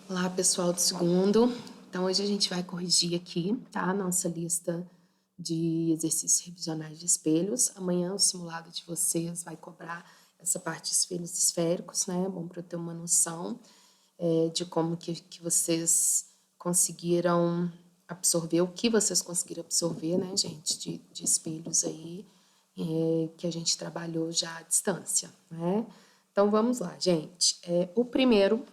Olá, pessoal do segundo. Então, hoje a gente vai corrigir aqui, tá? A nossa lista de exercícios revisionais de espelhos. Amanhã o simulado de vocês vai cobrar essa parte de espelhos esféricos, né? É bom para eu ter uma noção de como que vocês conseguiram absorver, o que vocês conseguiram absorver, né, gente, de espelhos aí, que a gente trabalhou já à distância, né? Então, vamos lá, gente. O primeiro,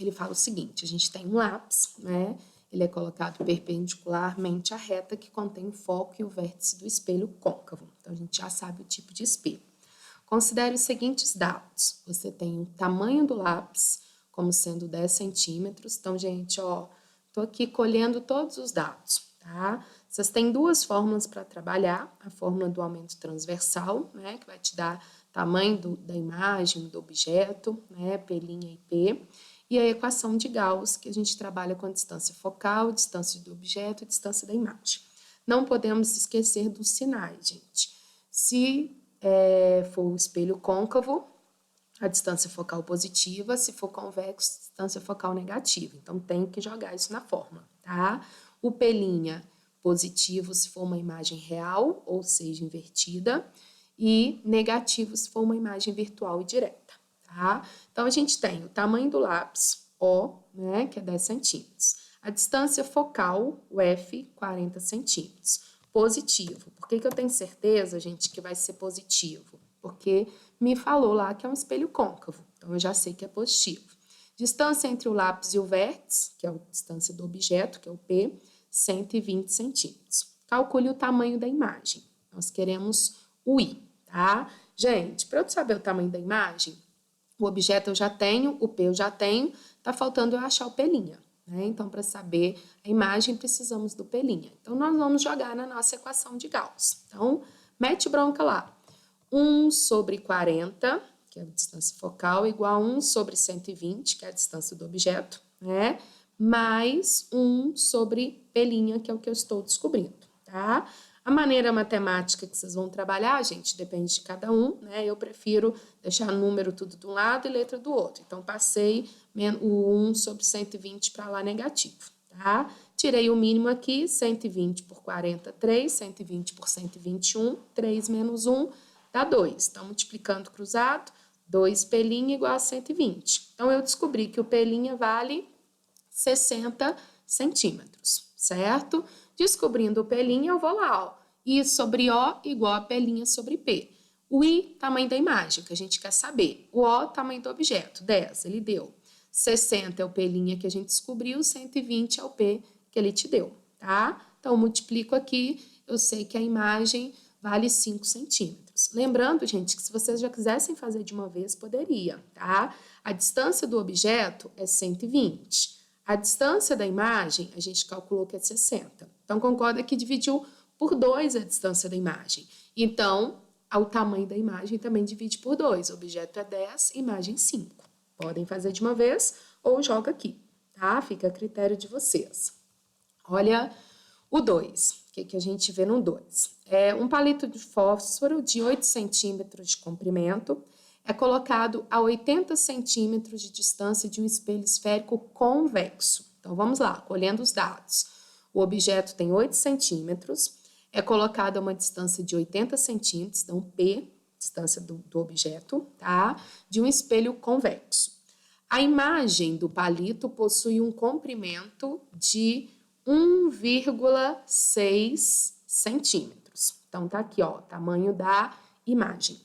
ele fala o seguinte: a gente tem um lápis, né? Ele é colocado perpendicularmente à reta que contém o foco e o vértice do espelho côncavo. Então, a gente já sabe o tipo de espelho. Considere os seguintes dados. Você tem o tamanho do lápis como sendo 10 centímetros. Então, gente, ó, tô aqui colhendo todos os dados, tá? Vocês têm duas fórmulas para trabalhar. A fórmula do aumento transversal, né? Que vai te dar tamanho da imagem, do objeto, né? P' e P. E a equação de Gauss, que a gente trabalha com a distância focal, distância do objeto e distância da imagem. Não podemos esquecer dos sinais, gente. Se for o espelho côncavo, a distância focal positiva; se for convexo, distância focal negativa. Então, tem que jogar isso na fórmula, tá? O P' positivo se for uma imagem real, ou seja, invertida, e negativo se for uma imagem virtual e direta, tá? Então, a gente tem o tamanho do lápis, O, né, que é 10 centímetros. A distância focal, o F, 40 centímetros. Positivo. Por que eu tenho certeza, gente, que vai ser positivo? Porque me falou lá que é um espelho côncavo, então eu já sei que é positivo. Distância entre o lápis e o vértice, que é a distância do objeto, que é o P, 120 centímetros. Calcule o tamanho da imagem. Nós queremos o I, tá? Gente, para eu saber o tamanho da imagem, o objeto eu já tenho, o P eu já tenho, tá faltando eu achar o P', né? Então, para saber a imagem, precisamos do P'. Então, nós vamos jogar na nossa equação de Gauss. Então, mete bronca lá. 1 sobre 40, que é a distância focal, igual a 1 sobre 120, que é a distância do objeto, né? Mais 1 sobre P', que é o que eu estou descobrindo, tá? A maneira matemática que vocês vão trabalhar, gente, depende de cada um, né? Eu prefiro deixar número tudo de um lado e letra do outro. Então, passei o 1 sobre 120 para lá negativo, tá? Tirei o mínimo aqui, 120 por 40, 3, 120 por 121, 3 menos 1, dá 2. Então, multiplicando cruzado, 2 P' igual a 120. Então, eu descobri que o P' vale 60 centímetros, certo? Descobrindo o P', eu vou lá, ó. I sobre O igual a P' sobre P. O I, tamanho da imagem, que a gente quer saber. O O, tamanho do objeto, 10, ele deu. 60 é o P' que a gente descobriu, 120 é o P que ele te deu, tá? Então, eu multiplico aqui, eu sei que a imagem vale 5 centímetros. Lembrando, gente, que se vocês já quisessem fazer de uma vez, poderia, tá? A distância do objeto é 120. A distância da imagem, a gente calculou que é 60. Então, concorda que dividiu por 2 a distância da imagem. Então, o tamanho da imagem também divide por 2. O objeto é 10, imagem 5. Podem fazer de uma vez ou joga aqui, tá? Fica a critério de vocês. Olha o 2. O que a gente vê no 2? É um palito de fósforo de 8 centímetros de comprimento, é colocado a 80 centímetros de distância de um espelho esférico convexo. Então, vamos lá, colhendo os dados. O objeto tem 8 centímetros, é colocado a uma distância de 80 centímetros, então P, distância do objeto, tá? De um espelho convexo. A imagem do palito possui um comprimento de 1,6 centímetros. Então, tá aqui, ó, tamanho da imagem.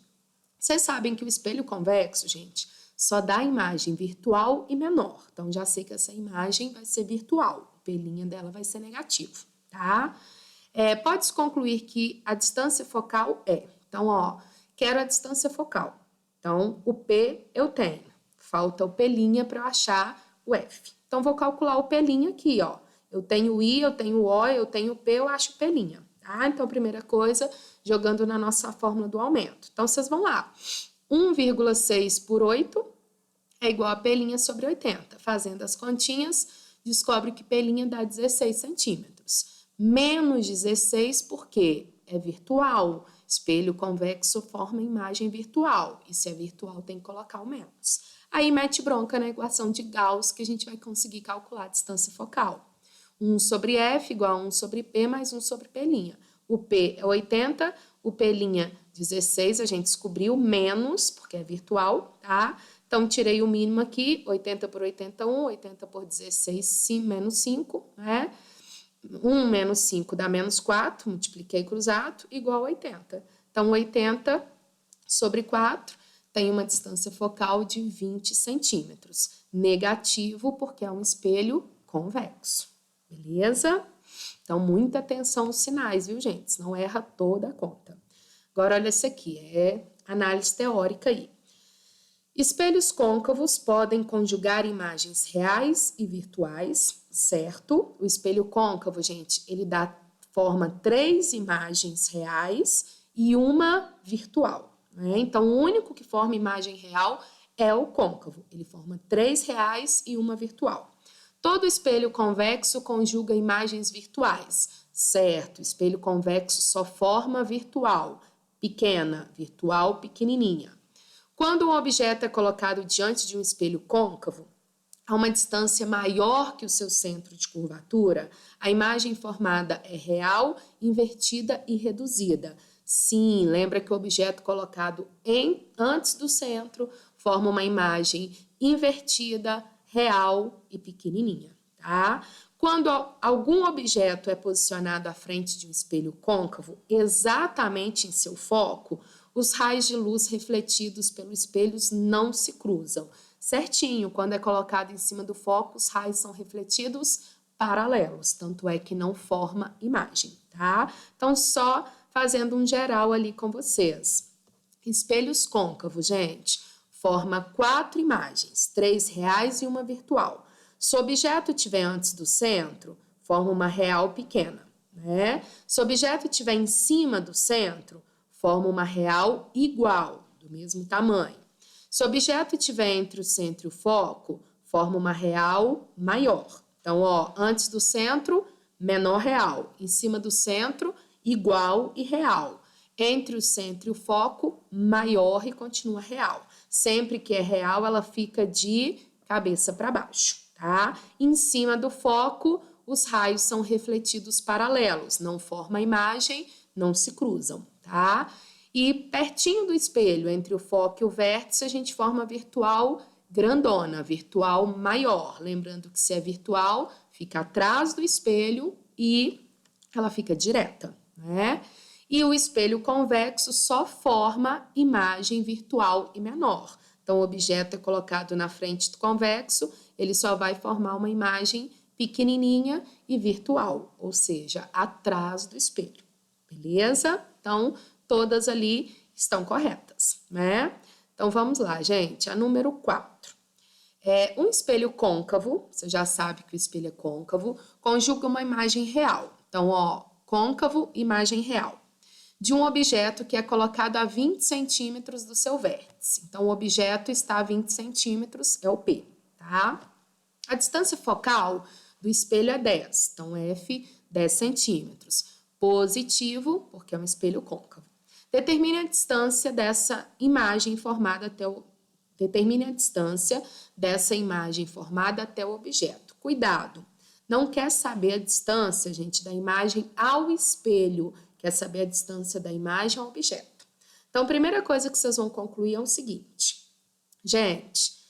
Vocês sabem que o espelho convexo, gente, só dá imagem virtual e menor. Então, já sei que essa imagem vai ser virtual. O P' dela vai ser negativo, tá? Pode-se concluir que a distância focal é. Então, ó, quero a distância focal. Então, o P eu tenho. Falta o P' para eu achar o F. Então, vou calcular o P' aqui, ó. Eu tenho o I, eu tenho o O, eu tenho o P, eu acho o P', tá? Então, primeira coisa, jogando na nossa fórmula do aumento. Então, vocês vão lá. 1,6 por 8 é igual a P' sobre 80. Fazendo as continhas, descobre que P' dá 16 centímetros. Menos 16 porque é virtual. Espelho convexo forma imagem virtual. E se é virtual, tem que colocar o menos. Aí mete bronca na equação de Gauss, que a gente vai conseguir calcular a distância focal. 1 sobre F igual a 1 sobre P mais 1 sobre P'. O P é 80, o P' 16, a gente descobriu, menos, porque é virtual, tá? Então, tirei o mínimo aqui, 80 por 81, 80 por 16, menos 5, né? 1 menos 5 dá menos 4, multipliquei cruzado, igual a 80. Então, 80 sobre 4 tem uma distância focal de 20 centímetros. Negativo, porque é um espelho convexo. Beleza? Então, muita atenção aos sinais, viu, gente? Não erra toda a conta. Agora, olha esse aqui, é análise teórica aí. Espelhos côncavos podem conjugar imagens reais e virtuais, certo? O espelho côncavo, gente, ele forma 3 imagens reais e uma virtual, né? Então, o único que forma imagem real é o côncavo. Ele forma 3 reais e uma virtual. Todo espelho convexo conjuga imagens virtuais, certo? Espelho convexo só forma virtual, pequena, virtual pequenininha. Quando um objeto é colocado diante de um espelho côncavo, a uma distância maior que o seu centro de curvatura, a imagem formada é real, invertida e reduzida. Sim, lembra que o objeto colocado antes do centro forma uma imagem invertida, real e pequenininha, tá? Quando algum objeto é posicionado à frente de um espelho côncavo, exatamente em seu foco, os raios de luz refletidos pelos espelhos não se cruzam. Certinho, quando é colocado em cima do foco, os raios são refletidos paralelos, tanto é que não forma imagem, tá? Então, só fazendo um geral ali com vocês. Espelhos côncavos, gente, forma 4 imagens, 3 reais e uma virtual. Se o objeto estiver antes do centro, forma uma real pequena, né? Se o objeto estiver em cima do centro, forma uma real igual, do mesmo tamanho. Se o objeto estiver entre o centro e o foco, forma uma real maior. Então, ó, antes do centro, menor real. Em cima do centro, igual e real. Entre o centro e o foco, maior e continua real. Sempre que é real, ela fica de cabeça para baixo, tá? Em cima do foco, os raios são refletidos paralelos, não forma imagem, não se cruzam, tá? E pertinho do espelho, entre o foco e o vértice, a gente forma virtual grandona, virtual maior. Lembrando que se é virtual, fica atrás do espelho e ela fica direta, né? E o espelho convexo só forma imagem virtual e menor. Então, o objeto é colocado na frente do convexo, ele só vai formar uma imagem pequenininha e virtual, ou seja, atrás do espelho. Beleza? Então, todas ali estão corretas, né? Então, vamos lá, gente. A número 4. Um espelho côncavo, você já sabe que o espelho é côncavo, conjuga uma imagem real. Então, ó, côncavo, imagem real. De um objeto que é colocado a 20 centímetros do seu vértice. Então, o objeto está a 20 centímetros, é o P, tá? A distância focal do espelho é 10, então F, 10 centímetros. Positivo, porque é um espelho côncavo. Determine a distância dessa imagem formada até o objeto. Cuidado, não quer saber a distância, gente, da imagem ao espelho, quer saber a distância da imagem ao objeto. Então, a primeira coisa que vocês vão concluir é o seguinte. Gente,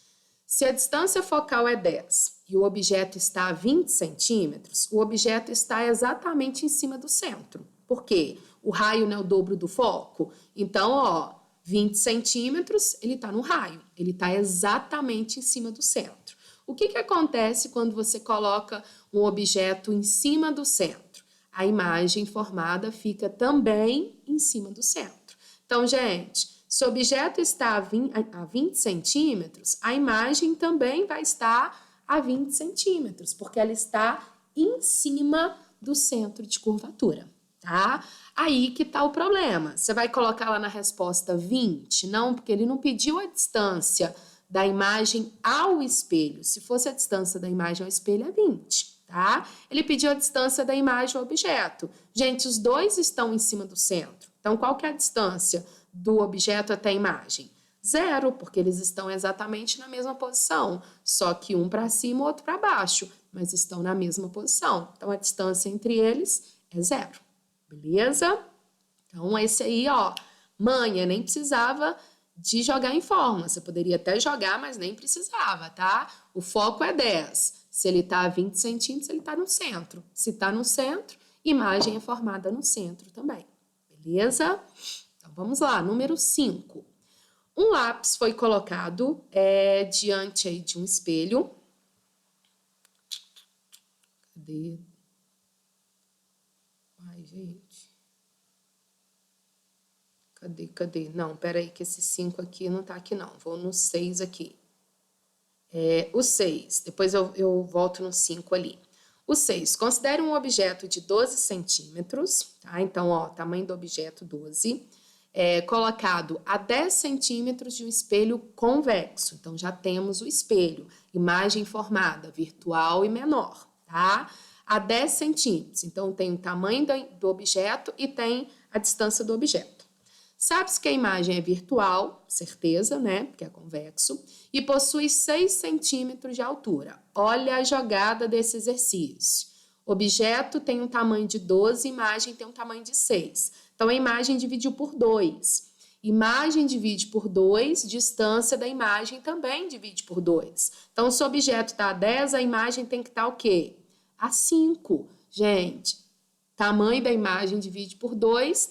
se a distância focal é 10 e o objeto está a 20 centímetros, o objeto está exatamente em cima do centro. Por quê? O raio não é o dobro do foco. Então, ó, 20 centímetros, ele está no raio. Ele está exatamente em cima do centro. O que acontece quando você coloca um objeto em cima do centro? A imagem formada fica também em cima do centro. Então, gente, se o objeto está a 20 centímetros, a imagem também vai estar a 20 centímetros, porque ela está em cima do centro de curvatura, tá? Aí que tá o problema. Você vai colocar lá na resposta 20? Não, porque ele não pediu a distância da imagem ao espelho. Se fosse a distância da imagem ao espelho, é 20, tá? Ele pediu a distância da imagem ao objeto. Gente, os dois estão em cima do centro. Então, qual que é a distância do objeto até a imagem? Zero, porque eles estão exatamente na mesma posição, só que um para cima, o outro para baixo, mas estão na mesma posição. Então, a distância entre eles é zero, beleza? Então, esse aí, ó, manha, nem precisava de jogar em fórmula. Você poderia até jogar, mas nem precisava, tá? O foco é 10. Se ele está a 20 centímetros, ele está no centro. Se está no centro, imagem é formada no centro também, beleza? Então, vamos lá, número 5. Um lápis foi colocado diante aí de um espelho. Cadê? Ai, gente. Cadê? Não, peraí, que esse 5 aqui não tá aqui, não. Vou no 6 aqui. O 6, depois eu volto no 5 ali. O 6, considere um objeto de 12 centímetros, tá? Então, ó, tamanho do objeto 12. Colocado a 10 centímetros de um espelho convexo. Então, já temos o espelho, imagem formada, virtual e menor, tá? A 10 centímetros. Então, tem o tamanho do objeto e tem a distância do objeto. Sabe-se que a imagem é virtual, certeza, né? Porque é convexo, e possui 6 centímetros de altura. Olha a jogada desse exercício. Objeto tem um tamanho de 12, imagem tem um tamanho de 6. Então, a imagem dividiu por 2. Imagem divide por 2, distância da imagem também divide por 2. Então, se o objeto está a 10, a imagem tem que estar o quê? A 5. Gente, tamanho da imagem divide por 2,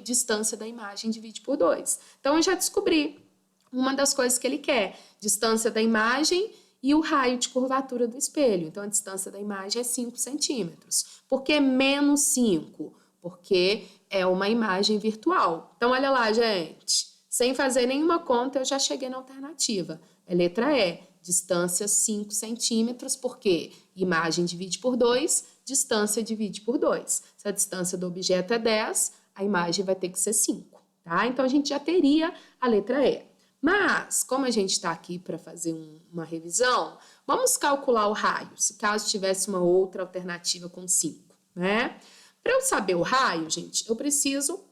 distância da imagem divide por 2. Então, eu já descobri uma das coisas que ele quer. Distância da imagem e o raio de curvatura do espelho. Então, a distância da imagem é 5 centímetros. Por que menos 5? Porque é uma imagem virtual. Então, olha lá, gente. Sem fazer nenhuma conta, eu já cheguei na alternativa. É letra E. Distância 5 centímetros, porque imagem divide por 2, distância divide por 2. Se a distância do objeto é 10, a imagem vai ter que ser 5, tá? Então, a gente já teria a letra E. Mas, como a gente está aqui para fazer uma revisão, vamos calcular o raio, se caso tivesse uma outra alternativa com 5, né? Para eu saber o raio, gente, eu preciso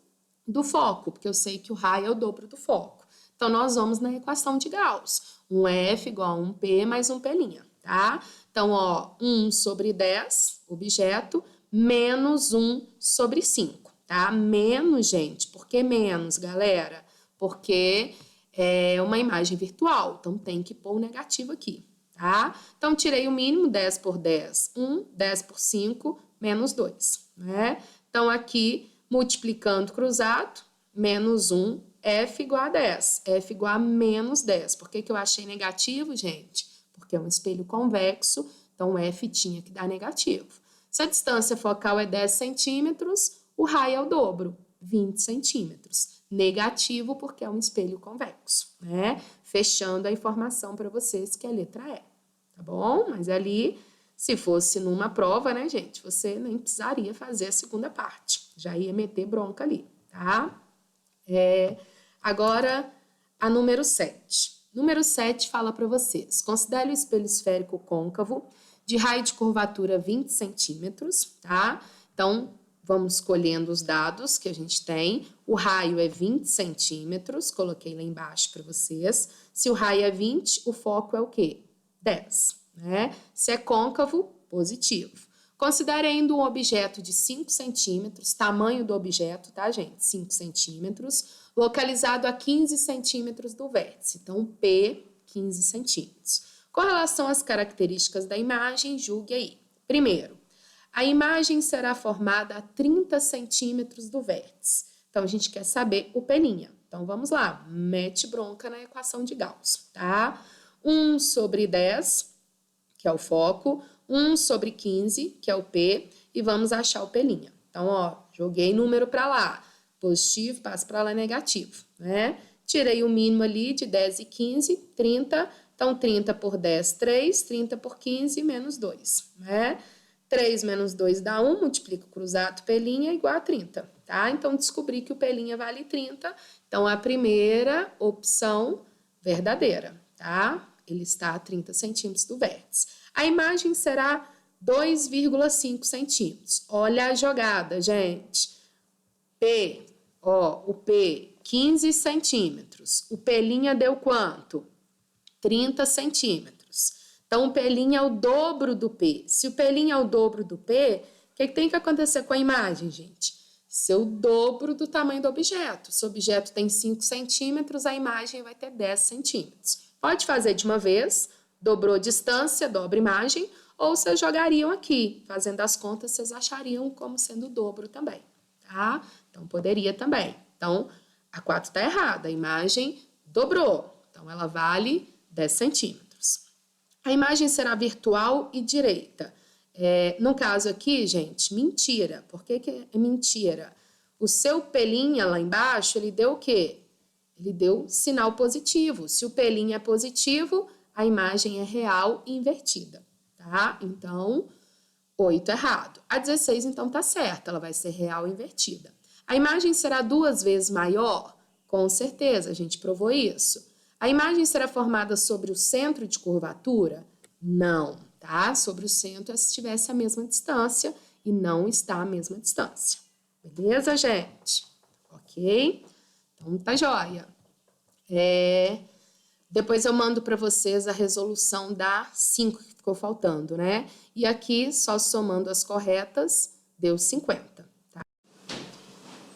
do foco, porque eu sei que o raio é o dobro do foco. Então, nós vamos na equação de Gauss. Um F igual a um P mais um P', tá? Então, ó, 1 sobre 10, objeto, menos 1 sobre 5, tá? Menos, gente. Por que menos, galera? Porque é uma imagem virtual, então tem que pôr o negativo aqui, tá? Então, tirei o mínimo, 10 por 10, 1, 10 por 5, menos 2, né? Então, aqui, multiplicando cruzado, menos 1, F igual a 10, F igual a menos 10. Por que eu achei negativo, gente? Porque é um espelho convexo, então o F tinha que dar negativo. Se a distância focal é 10 centímetros, o raio é o dobro, 20 centímetros. Negativo porque é um espelho convexo, né? Fechando a informação para vocês que é a letra E, tá bom? Mas ali, se fosse numa prova, né, gente, você nem precisaria fazer a segunda parte. Já ia meter bronca ali, tá? Agora, a número 7. Número 7 fala para vocês. Considere o espelho esférico côncavo de raio de curvatura 20 centímetros, tá? Então, vamos escolhendo os dados que a gente tem. O raio é 20 centímetros, coloquei lá embaixo para vocês. Se o raio é 20, o foco é o quê? 10, né? Se é côncavo, positivo. Considere ainda um objeto de 5 centímetros, tamanho do objeto, tá, gente? 5 centímetros, localizado a 15 centímetros do vértice. Então, P, 15 centímetros. Com relação às características da imagem, julgue aí. Primeiro, a imagem será formada a 30 centímetros do vértice. Então, a gente quer saber o P'. Então, vamos lá, mete bronca na equação de Gauss, tá? 1 sobre 10, que é o foco, 1 sobre 15, que é o P, e vamos achar o P'. Então, ó, joguei número para lá, positivo, passa para lá negativo, né? Tirei o mínimo ali de 10 e 15, 30, então 30 por 10, 3, 30 por 15, menos 2, né? 3 menos 2 dá 1, multiplico cruzado P' igual a 30, tá? Então, descobri que o P' vale 30, então a primeira opção verdadeira, tá? Ele está a 30 centímetros do vértice. A imagem será 2,5 centímetros. Olha a jogada, gente. P, ó, o P, 15 centímetros. O P' deu quanto? 30 centímetros. Então, o P' é o dobro do P. Se o P' é o dobro do P, o que tem que acontecer com a imagem, gente? Ser o dobro do tamanho do objeto. Se o objeto tem 5 centímetros, a imagem vai ter 10 centímetros. Pode fazer de uma vez, dobrou a distância, dobra a imagem, ou vocês jogariam aqui. Fazendo as contas, vocês achariam como sendo o dobro também, tá? Então, poderia também. Então, a 4 está errada, a imagem dobrou. Então, ela vale 10 centímetros. A imagem será virtual e direita. No caso aqui, gente, mentira. Por que é mentira? O seu P' lá embaixo, ele deu o quê? Ele deu sinal positivo. Se o P' é positivo, a imagem é real e invertida, tá? Então, 8 errado. A 16, então, tá certa, ela vai ser real e invertida. A imagem será 2 vezes maior? Com certeza, a gente provou isso. A imagem será formada sobre o centro de curvatura? Não, tá? Sobre o centro é se tivesse a mesma distância e não está a mesma distância. Beleza, gente? Ok? Então, tá joia. Depois eu mando para vocês a resolução da 5 que ficou faltando, né? E aqui, só somando as corretas, deu 50, tá?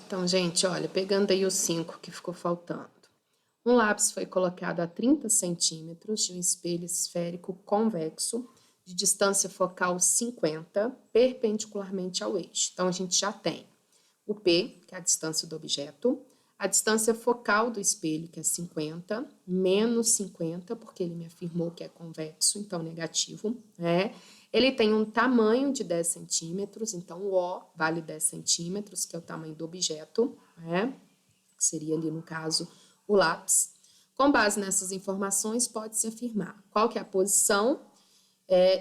Então, gente, olha, pegando aí os 5 que ficou faltando. Um lápis foi colocado a 30 centímetros de um espelho esférico convexo, de distância focal 50, perpendicularmente ao eixo. Então, a gente já tem o P, que é a distância do objeto, a distância focal do espelho, que é 50, menos 50, porque ele me afirmou que é convexo, então negativo, né? Ele tem um tamanho de 10 centímetros, então o O vale 10 centímetros, que é o tamanho do objeto, né? Que seria ali, no caso, o lápis. Com base nessas informações, pode-se afirmar qual que é a posição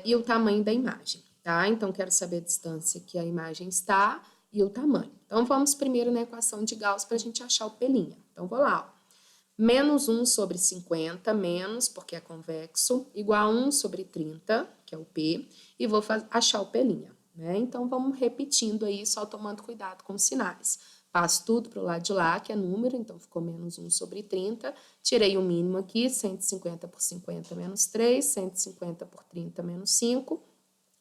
e o tamanho da imagem, tá? Então, quero saber a distância que a imagem está e o tamanho. Então, vamos primeiro na equação de Gauss para a gente achar o P'. Então, vou lá, ó. Menos 1 sobre 50, menos, porque é convexo, igual a 1 sobre 30, que é o P, e vou achar o P', né? Então, vamos repetindo aí, só tomando cuidado com os sinais. Passo tudo para o lado de lá, que é número, então ficou menos 1 sobre 30. Tirei o mínimo aqui, 150 por 50 menos 3, 150 por 30 menos 5.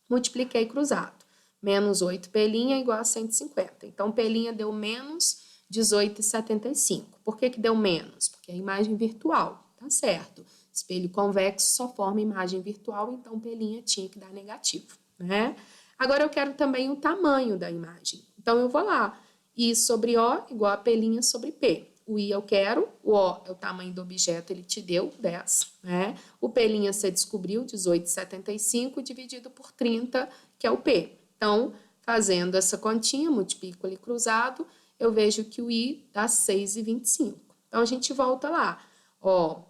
Multipliquei cruzado. Menos 8 P' igual a 150. Então, P' deu menos 18,75. Por que deu menos? Porque é imagem virtual, tá certo. Espelho convexo só forma imagem virtual, então P' tinha que dar negativo, né? Agora, eu quero também o tamanho da imagem. Então, eu vou lá. I sobre O igual a P' sobre P. O I eu quero, o O é o tamanho do objeto, ele te deu 10, né? O P' você descobriu, 18,75 dividido por 30, que é o P. Então, fazendo essa continha, multiplico ali cruzado, eu vejo que o I dá 6,25. Então, a gente volta lá. Ó,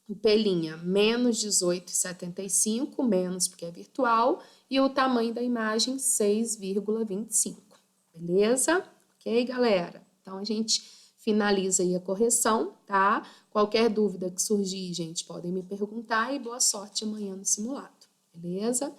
o P' menos 18,75, menos porque é virtual, e o tamanho da imagem 6,25. Beleza? Ok, galera? Então, a gente finaliza aí a correção, tá? Qualquer dúvida que surgir, gente, podem me perguntar e boa sorte amanhã no simulado, beleza?